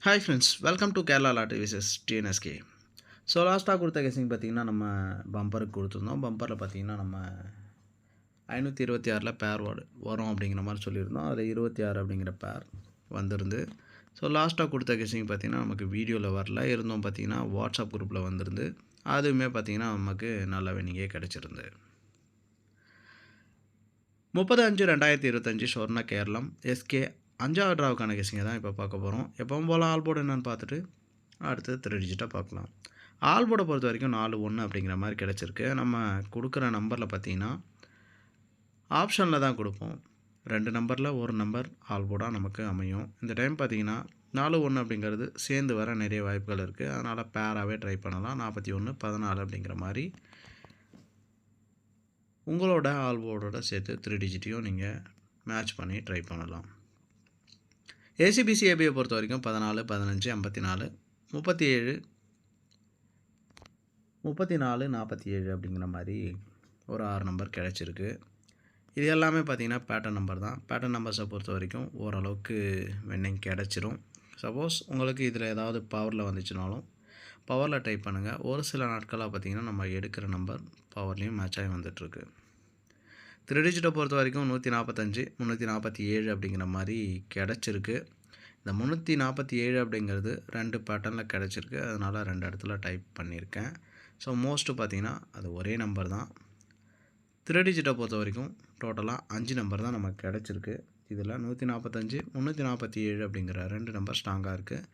Hi friends, welcome to Kerala lottery விசஸ் TNSK. So லாஸ்ட்டாக கொடுத்த கெஸிங் பார்த்திங்கன்னா நம்ம பம்பருக்கு கொடுத்துருந்தோம். பம்பரில் பார்த்திங்கன்னா நம்ம 526 பேர் வரும் அப்படிங்கிற மாதிரி சொல்லியிருந்தோம். அதில் 26 அப்படிங்கிற பேர் வந்திருந்து. ஸோ லாஸ்ட்டாக கொடுத்த கெஸிங் பார்த்திங்கன்னா நமக்கு வீடியோவில் வரல இருந்தோம். பார்த்திங்கன்னா வாட்ஸ்அப் குரூப்பில் வந்திருந்து. அதுவுமே பார்த்திங்கன்னா நமக்கு நல்ல வினிங்கே கிடச்சிருந்து. 30/5/2025 சொர்ண கேரளம் எஸ்கே 5வது ட்ராவுக்கான கெஸிங்கை தான் இப்போ பார்க்க போகிறோம். எப்பவும் போல் ஆல்போர்டு என்னென்னு பார்த்துட்டு அடுத்தது 3 டிஜிட்டாக பார்க்கலாம். ஆல்போர்டை பொறுத்த வரைக்கும் 4-1 அப்படிங்கிற மாதிரி கிடச்சிருக்கு. நம்ம கொடுக்குற நம்பரில் பார்த்திங்கன்னா ஆப்ஷனில் தான் கொடுப்போம். 2 நம்பரில் ஒரு நம்பர் ஆல்போர்டாக நமக்கு அமையும். இந்த டைம் பார்த்திங்கன்னா 4-1 அப்படிங்கிறது சேர்ந்து வர நிறைய வாய்ப்புகள் இருக்குது. அதனால் பேராகவே ட்ரை பண்ணலாம். 41-14 அப்படிங்கிற மாதிரி உங்களோட ஆல்போர்டோட சேர்த்து 3 டிஜிட்டையும் நீங்கள் மேட்ச் பண்ணி ட்ரை பண்ணலாம். ஏசிபிசிஏபியை பொறுத்த வரைக்கும் 14, 15, 54, 37, 34, 47 அப்படிங்கிற மாதிரி ஒரு 6 நம்பர் கிடச்சிருக்கு. இது எல்லாமே பார்த்திங்கன்னா பேட்டர்ன் நம்பர் தான். பேட்டர்ன் நம்பர்ஸை பொறுத்த வரைக்கும் ஓரளவுக்கு வின்னிங் கிடச்சிரும். சப்போஸ் உங்களுக்கு இதில் ஏதாவது பவரில் வந்துச்சுனாலும் பவரில் ட்ரை பண்ணுங்கள். ஒரு சில நாட்களாக பார்த்திங்கன்னா நம்ம எடுக்கிற நம்பர் பவர்லேயும் மேட்ச் ஆகி வந்துட்டுருக்கு. 3 டிஜிட்டை பொறுத்த வரைக்கும் 145, 347 அப்படிங்கிற மாதிரி கிடச்சிருக்கு. இந்த 347 அப்படிங்கிறது 2 பேட்டர்னில் கிடச்சிருக்கு. அதனால் 2 இடத்துல டைப் பண்ணியிருக்கேன். ஸோ மோஸ்ட்டு பார்த்திங்கன்னா அது ஒரே நம்பர் தான். 3 டிஜிட்டை பொறுத்த வரைக்கும் டோட்டலாக 5 நம்பர் தான் நமக்கு கிடச்சிருக்கு. இதில் 145, 347 அப்படிங்கிற 2 நம்பர் ஸ்ட்ராங்காக இருக்குது.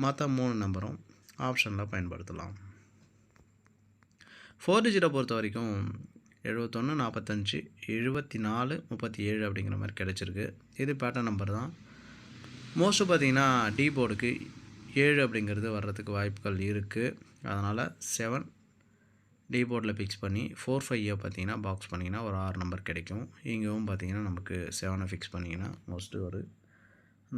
மற்ற 3 நம்பரும் ஆப்ஷனில் பயன்படுத்தலாம். 4 டிஜிட்டை பொறுத்த வரைக்கும் 71, 45, 74, 37 அப்படிங்கிற மாதிரி கிடச்சிருக்கு. இது பேட்டர்ன் நம்பர் தான். மோஸ்ட்டு பார்த்திங்கன்னா டி போர்டுக்கு 7 அப்படிங்கிறது வர்றதுக்கு வாய்ப்புகள் இருக்குது. அதனால் 7 டி போர்டில் ஃபிக்ஸ் பண்ணி 4, 5 பார்த்திங்கன்னா பாக்ஸ் பண்ணிங்கன்னா ஒரு 6 நம்பர் கிடைக்கும். இங்கேவும் பார்த்திங்கன்னா நமக்கு 7 ஃபிக்ஸ் பண்ணிங்கன்னா மோஸ்ட்டு ஒரு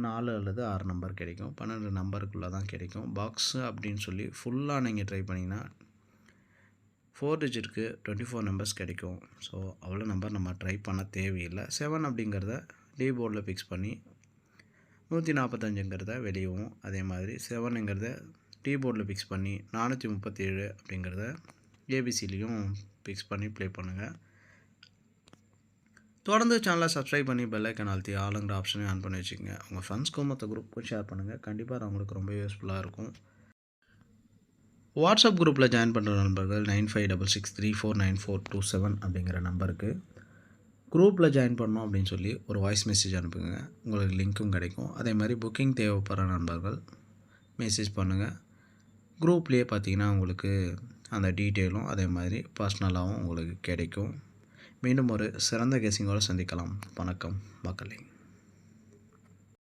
4 அல்லது 6 நம்பர் கிடைக்கும். 12 நம்பருக்குள்ளே தான் கிடைக்கும். பாக்ஸு அப்படின்னு சொல்லி ஃபுல்லாக நீங்கள் ட்ரை பண்ணிங்கன்னா 4 டிஜிட்டுக்கு 24 நம்பர்ஸ் கிடைக்கும். ஸோ அவ்வளோ நம்பர் நம்ம ட்ரை பண்ண தேவையில்லை. 7 அப்படிங்கிறத டி போர்டில் ஃபிக்ஸ் பண்ணி 145ங்கிறத வெளியவும் அதே மாதிரி 7ங்கிறத டி போர்டில் ஃபிக்ஸ் பண்ணி 437 அப்படிங்கிறத ஏபிசிலையும் ஃபிக்ஸ் பண்ணி ப்ளே பண்ணுங்கள். தொடர்ந்து சேனலை சப்ஸ்கிரைப் பண்ணி பெல் ஐக்கான் அழுத்தி ஆளுங்கிற ஆப்ஷனையும் ஆன் பண்ணி வச்சுக்கோங்க. உங்கள் ஃப்ரெண்ட்ஸ்க்கும் மற்ற குரூப்புக்கும் ஷேர் பண்ணுங்கள். கண்டிப்பாக அது அவங்களுக்கு ரொம்ப யூஸ்ஃபுல்லாக இருக்கும். வாட்ஸ்அப் குரூப்பில் ஜாயின் பண்ணுற நண்பர்கள் 9566349427 அப்படிங்கிற நம்பருக்கு குரூப்பில் ஜாயின் பண்ணோம் அப்படின்னு சொல்லி ஒரு வாய்ஸ் மெசேஜ் அனுப்புங்க. உங்களுக்கு லிங்க்கும் கிடைக்கும். அதே மாதிரி புக்கிங் தேவைப்படுற நண்பர்கள் மெசேஜ் பண்ணுங்கள். குரூப்லேயே பார்த்தீங்கன்னா உங்களுக்கு அந்த டீட்டெயிலும் அதே மாதிரி பர்சனலாகவும் உங்களுக்கு கிடைக்கும். மீண்டும் ஒரு சிறந்த கெஸிங்கோடு சந்திக்கலாம். வணக்கம் மக்களே.